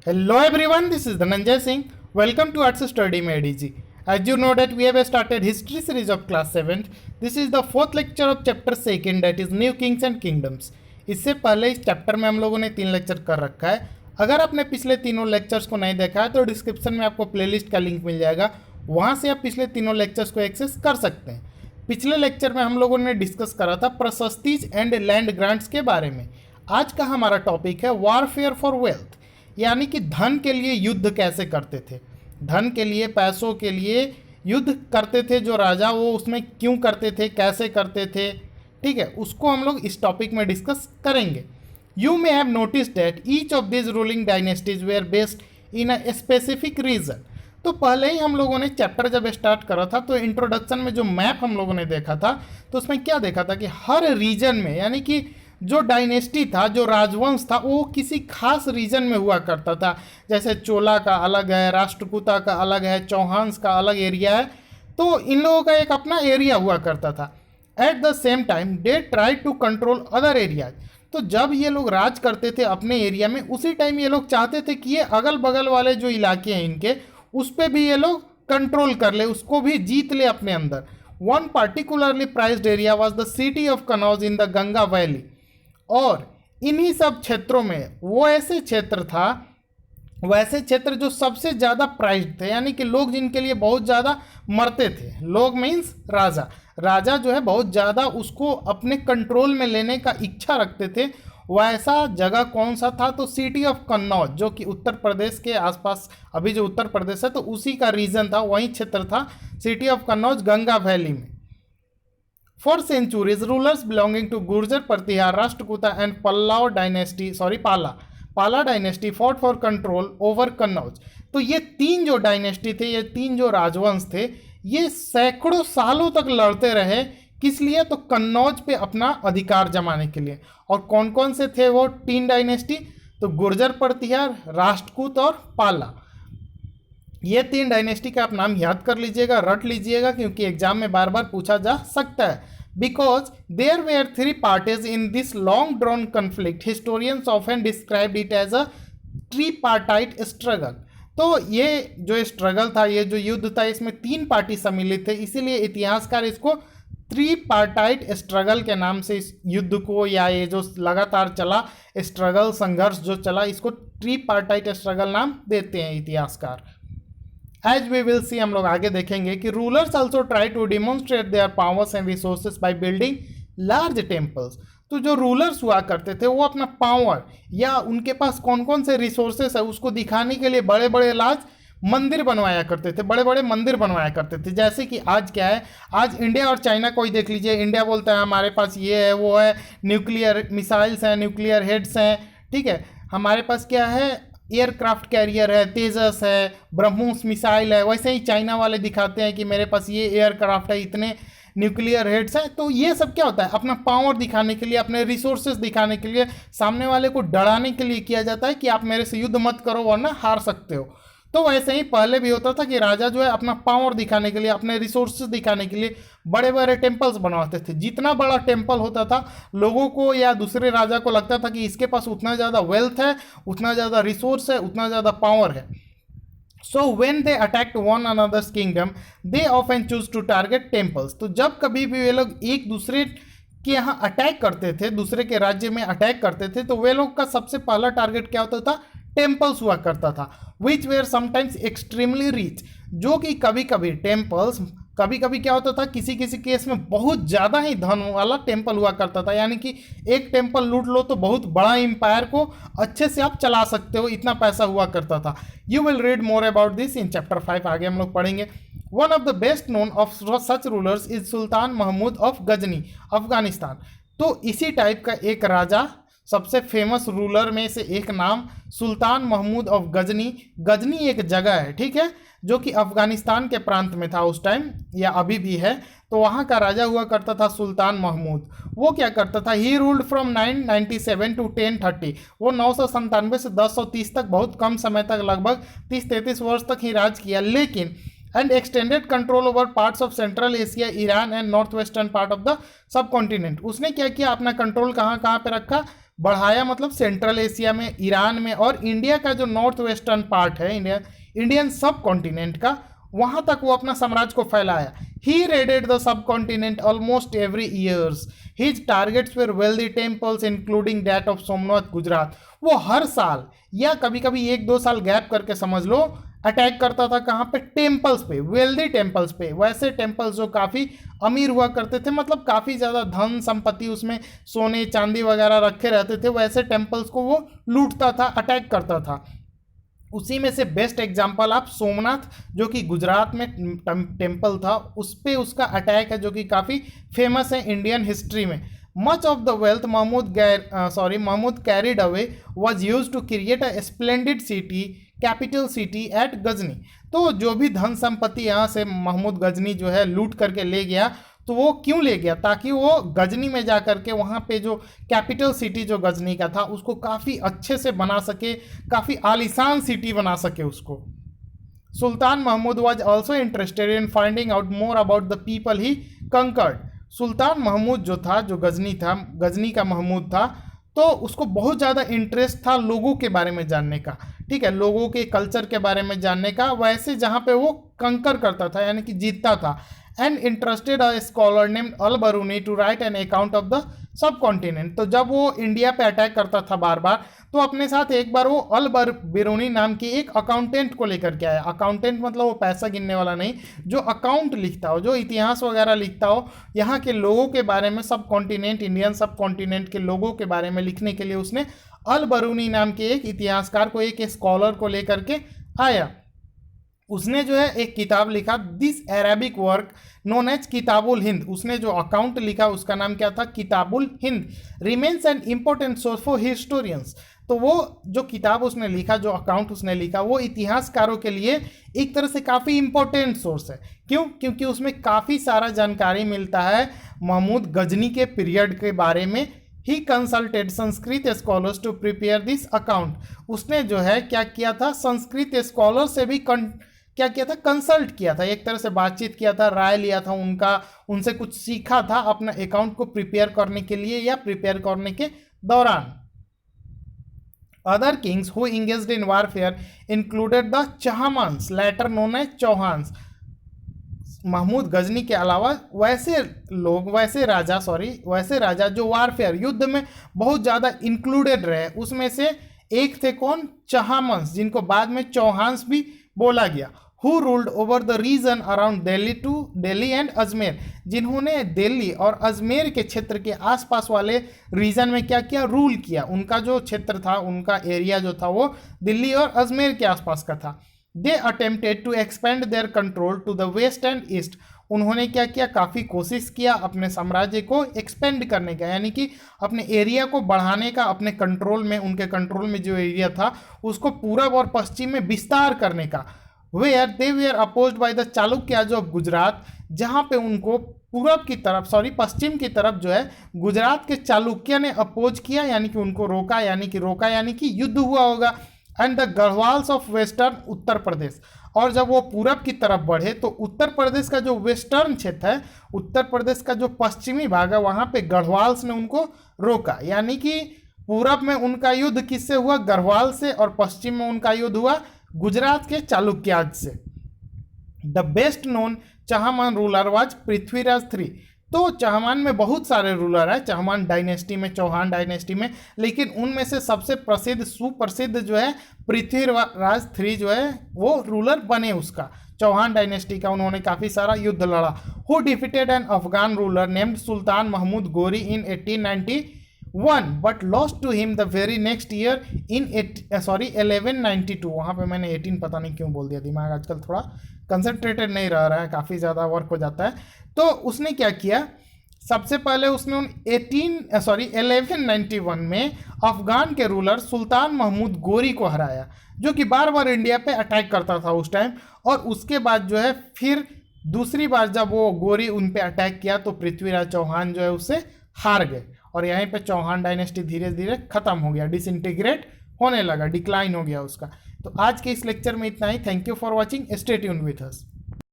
Hello everyone, this is Dhananjay Singh. Welcome to Arts Study Made Easy. As you know that we have started history series of class 7th. This is the fourth lecture of chapter 2nd, that is New Kings and Kingdoms. इससे पहले इस chapter में हम लोगों ने 3 lecture कर रखा है। अगर आपने पिछले तीनों लेक्चर्स को नहीं देखा है तो डिस्क्रिप्शन में आपको प्लेलिस्ट का लिंक मिल जाएगा, वहाँ से आप पिछले तीनों लेक्चर्स को एक्सेस कर सकते हैं। पिछले लेक्चर में हम लोगों ने डिस्कस करा था प्रशस्तीज एंड लैंड ग्रांट्स के बारे में। आज का हमारा टॉपिक है वॉरफेयर फॉर वेल्थ, यानी कि धन के लिए युद्ध कैसे करते थे। धन के लिए, पैसों के लिए युद्ध करते थे जो राजा, वो उसमें क्यों करते थे, कैसे करते थे, ठीक है, उसको हम लोग इस टॉपिक में डिस्कस करेंगे। You may have notice that each of this ruling dynasties were based in a specific region. तो पहले ही हम लोगों ने चैप्टर जब स्टार्ट करा था तो इंट्रोडक्शन में जो मैप हम लोगों ने देखा था तो उसमें क्या देखा था कि हर रीजन में, यानी कि जो डायनेस्टी था, जो राजवंश था, वो किसी खास रीजन में हुआ करता था। जैसे चोला का अलग है, राष्ट्रकूटा का अलग है, चौहान्स का अलग एरिया है, तो इन लोगों का एक अपना एरिया हुआ करता था। At the same time they try to control other areas. तो जब ये लोग राज करते थे अपने एरिया में, उसी टाइम ये लोग चाहते थे कि ये अगल बगल वाले जो इलाके हैं इनके, उस पर भी ये लोग कंट्रोल कर ले, उसको भी जीत ले अपने अंदर। One particularly prized area was the city of Kannauj in the Ganga valley. और इन्हीं सब क्षेत्रों में वो ऐसे क्षेत्र था, वैसे क्षेत्र जो सबसे ज़्यादा प्राइज्ड थे, यानी कि लोग जिनके लिए बहुत ज़्यादा मरते थे। लोग मीन्स राजा। राजा जो है बहुत ज़्यादा उसको अपने कंट्रोल में लेने का इच्छा रखते थे। वैसा जगह कौन सा था? तो सिटी ऑफ कन्नौज, जो कि उत्तर प्रदेश के आसपास, अभी जो उत्तर प्रदेश है तो उसी का रीजन था, वही क्षेत्र था city of Kannauj, Ganga valley में। For centuries, rulers belonging to Gurjar, Pratihar, Rashtrakuta and Pala dynasty fought for control over Kannauj। तो ये तीन जो डायनेस्टी थे, ये तीन जो राजवंश थे, ये सैकड़ों सालों तक लड़ते रहे। किस लिए? तो कन्नौज पे अपना अधिकार जमाने के लिए। और कौन कौन से थे वो तीन डायनेस्टी? तो गुर्जर, प्रतिहार, राष्ट्रकूट और पाला। ये तीन डायनेस्टी का आप नाम याद कर लीजिएगा, रट लीजिएगा, क्योंकि एग्जाम में बार बार पूछा जा सकता है। Because there were three parties in this long drawn conflict, historians often described it as a tripartite struggle. तो ये जो स्ट्रगल था, ये जो युद्ध था, इसमें तीन पार्टी सम्मिलित थे, इसीलिए इतिहासकार इसको ट्रीपार्टाइट स्ट्रगल के नाम से इस युद्ध को, या ये जो लगातार चला स्ट्रगल, संघर्ष जो चला, इसको ट्रीपार्टाइट स्ट्रगल नाम देते हैं इतिहासकार। एज वी विल सी, हम लोग आगे देखेंगे कि rulers also try to demonstrate their powers and resources by building large temples. तो जो रूलर्स हुआ करते थे वो अपना पावर या उनके पास कौन कौन से रिसोर्सेस है उसको दिखाने के लिए बड़े बड़े लार्ज मंदिर बनवाया करते थे, बड़े बड़े मंदिर बनवाया करते थे। जैसे कि आज क्या है, आज इंडिया और चाइना को ही देख लीजिए। इंडिया बोलता है हमारे पास ये है, वो है, न्यूक्लियर मिसाइल्स हैं, न्यूक्लियर हेड्स हैं, ठीक है, हमारे पास क्या है, एयरक्राफ्ट कैरियर है, तेजस है, ब्रह्मोस मिसाइल है। वैसे ही चाइना वाले दिखाते हैं कि मेरे पास ये एयरक्राफ्ट है, इतने न्यूक्लियर हेड्स हैं। तो ये सब क्या होता है? अपना पावर दिखाने के लिए, अपने रिसोर्सेज दिखाने के लिए, सामने वाले को डराने के लिए किया जाता है कि आप मेरे से युद्ध मत करो वरना हार सकते हो। तो वैसे ही पहले भी होता था कि राजा जो है अपना पावर दिखाने के लिए, अपने रिसोर्सेज दिखाने के लिए बड़े बड़े टेम्पल्स बनवाते थे। जितना बड़ा टेम्पल होता था, लोगों को या दूसरे राजा को लगता था कि इसके पास उतना ज़्यादा वेल्थ है, उतना ज़्यादा रिसोर्स है, उतना ज़्यादा पावर है। So when they attacked one another's kingdom they often choose to target temples. तो जब कभी भी वे लोग एक दूसरे के यहाँ अटैक करते थे, दूसरे के राज्य में अटैक करते थे, तो वे लोग का सबसे पहला टारगेट क्या होता था? टेम्पल्स हुआ करता था, विच वेयर समटाइम्स एक्सट्रीमली रिच। जो कि कभी कभी टेम्पल्स, कभी कभी क्या होता था, किसी किसी केस में बहुत ज़्यादा ही धन वाला टेम्पल हुआ करता था, यानी कि एक टेम्पल लूट लो तो बहुत बड़ा एम्पायर को अच्छे से आप चला सकते हो, इतना पैसा हुआ करता था। You will read more about this in chapter 5, आगे हम लोग पढ़ेंगे। One of the best known of such rulers is Sultan Mahmud of Ghazni, Afghanistan. तो इसी टाइप का एक राजा, सबसे फेमस रूलर में से एक नाम सुल्तान महमूद ऑफ गजनी। गजनी एक जगह है, ठीक है, जो कि अफगानिस्तान के प्रांत में था उस टाइम, या अभी भी है। तो वहाँ का राजा हुआ करता था सुल्तान महमूद। वो क्या करता था? He ruled from 997 to 1030। वो 997 से 1030 तक, बहुत कम समय तक, लगभग 30-33 वर्ष तक ही राज किया। लेकिन and extended control over parts of central Asia, Iran and north western part of the सब कॉन्टिनेंट। उसने क्या किया? अपना कंट्रोल कहाँ कहाँ पे रखा? बढ़ाया, मतलब सेंट्रल एशिया में, ईरान में, और इंडिया का जो नॉर्थ वेस्टर्न पार्ट है, इंडियन सब कॉन्टिनेंट का, वहां तक वो अपना साम्राज्य को फैलाया। He raided the subcontinent almost every years. His targets were wealthy temples including that of Somnath Gujarat. वो हर साल या कभी कभी 1-2 साल गैप करके समझ लो अटैक करता था। कहाँ पे? टेम्पल्स पे, वेल्दी टेम्पल्स पे, वैसे टेम्पल्स जो काफ़ी अमीर हुआ करते थे, मतलब काफ़ी ज़्यादा धन संपत्ति उसमें सोने चांदी वगैरह रखे रहते थे, वैसे टेम्पल्स को वो लूटता था, अटैक करता था। उसी में से बेस्ट एग्जांपल आप सोमनाथ, जो कि गुजरात में टेम्पल था, उस पे उसका अटैक है, जो कि काफ़ी फेमस है इंडियन हिस्ट्री में। Much of the wealth Mahmud carried away was used to create a splendid city, capital city at Ghazni. तो जो भी धन संपत्ति यहाँ से महमूद गजनी जो है लूट करके ले गया, तो वो क्यों ले गया? ताकि वो गजनी में जा करके वहाँ पे जो कैपिटल सिटी जो गजनी का था उसको काफ़ी अच्छे से बना सके, काफ़ी आलीशान सिटी बना सके उसको। Sultan Mahmud was also interested in finding out more about the people he conquered. Sultan Mahmud जो था, जो गजनी का महमूद था, तो उसको बहुत ज़्यादा इंटरेस्ट था लोगों के बारे में जानने का, ठीक है, लोगों के कल्चर के बारे में जानने का। वैसे जहाँ पे वो कंकर करता था, यानी कि जीतता था, and interested a scholar named Al Biruni to write an account of the subcontinent. तो जब वो इंडिया पे अटैक करता था बार बार, तो अपने साथ एक बार वो अल बिरूनी नाम की एक अकाउंटेंट को लेकर के आया। अकाउंटेंट मतलब वो पैसा गिनने वाला नहीं, जो अकाउंट लिखता हो, जो इतिहास वगैरह लिखता हो, यहाँ के लोगों के बारे में, सब कॉन्टिनेंट, इंडियन सब कॉन्टिनेंट के लोगों के बारे में लिखने के लिए उसने अल बरूनी नाम के एक इतिहासकार को, एक स्कॉलर को लेकर के आया। उसने जो है एक किताब लिखा, this Arabic work known as Kitabul Hind. उसने जो अकाउंट लिखा उसका नाम क्या था? Kitabul Hind. Remains an important source for historians. तो वो जो किताब उसने लिखा, जो अकाउंट उसने लिखा, वो इतिहासकारों के लिए एक तरह से काफ़ी इंपॉर्टेंट सोर्स है। क्यों? क्योंकि उसमें काफ़ी सारा जानकारी मिलता है महमूद गजनी के पीरियड के बारे में। He consulted Sanskrit scholars to prepare this account. उसने जो है क्या किया था? संस्कृत स्कॉलर से भी क्या किया था? कंसल्ट किया था, एक तरह से बातचीत किया था, राय लिया था उनका, उनसे कुछ सीखा था अपना अकाउंट को प्रिपेयर करने के लिए या प्रिपेयर करने के दौरान। Other kings who engaged in warfare included the Chahamanas, later known as Chauhans. Mahmud Ghazni के अलावा वैसे लोग, वैसे राजा जो वारफेयर, युद्ध में बहुत ज़्यादा इंक्लूडेड रहे, उसमें से एक थे कौन? चहमान्स, जिनको बाद में चौहान्स भी बोला गया। Who ruled over the region around Delhi and Ajmer, जिन्होंने दिल्ली और अजमेर के क्षेत्र के आसपास वाले रीजन में क्या किया? रूल किया। उनका जो क्षेत्र था, उनका एरिया जो था, वो दिल्ली और अजमेर के आसपास का था। They attempted to expand their control to the west and east. उन्होंने क्या किया? काफ़ी कोशिश किया अपने साम्राज्य को एक्सपेंड करने का, यानी कि अपने एरिया को बढ़ाने का, अपने कंट्रोल में, उनके कंट्रोल में जो एरिया था उसको पूरब और पश्चिम में विस्तार करने का। Where they were opposed by the Chalukyas of Gujarat, जहाँ पे उनको पूरब की तरफ, पश्चिम की तरफ जो है गुजरात के चालुक्य ने अपोज किया, यानी कि उनको रोका, यानी कि युद्ध हुआ होगा। And the गढ़वाल्स of western Uttar Pradesh, और जब वो पूरब की तरफ बढ़े तो उत्तर प्रदेश का जो वेस्टर्न क्षेत्र है, उत्तर प्रदेश का जो पश्चिमी भाग है, वहाँ पे गढ़वाल्स ने उनको रोका। यानी कि पूरब में उनका युद्ध किससे हुआ? गढ़वाल से, और पश्चिम में उनका युद्ध हुआ गुजरात के चालुक्याज से। The best known Chahamana ruler was Prithviraj III। तो चहमान में बहुत सारे रूलर है, चहमान डायनेस्टी में, चौहान डायनेस्टी में, लेकिन उनमें से सबसे प्रसिद्ध, सुप्रसिद्ध जो है पृथ्वीराज III जो है वो रूलर बने उसका, चौहान डायनेस्टी का। उन्होंने काफ़ी सारा युद्ध लड़ा। Who defeated an Afghan ruler named Sultan Mahmud Ghori in 1891 but lost to him the very next year in 1192। वहाँ पे मैंने 18 पता नहीं क्यों बोल दिया, दिमाग आजकल थोड़ा कंसंट्रेटेड नहीं रह रहा है, काफ़ी ज़्यादा वर्क हो जाता है। तो उसने क्या किया? सबसे पहले उसने 1191 में अफगान के रूलर सुल्तान महमूद गोरी को हराया, जो कि बार बार इंडिया पे अटैक करता था उस टाइम। और उसके बाद जो है फिर दूसरी बार जब वो गोरी उन पे अटैक किया तो पृथ्वीराज चौहान जो है उससे हार गए, और यहीं पे चौहान डायनेस्टी धीरे धीरे खत्म हो गया, डिसइंटीग्रेट होने लगा, डिक्लाइन हो गया उसका। तो आज के इस लेक्चर में इतना ही। Thank you for watching, stay tuned with us.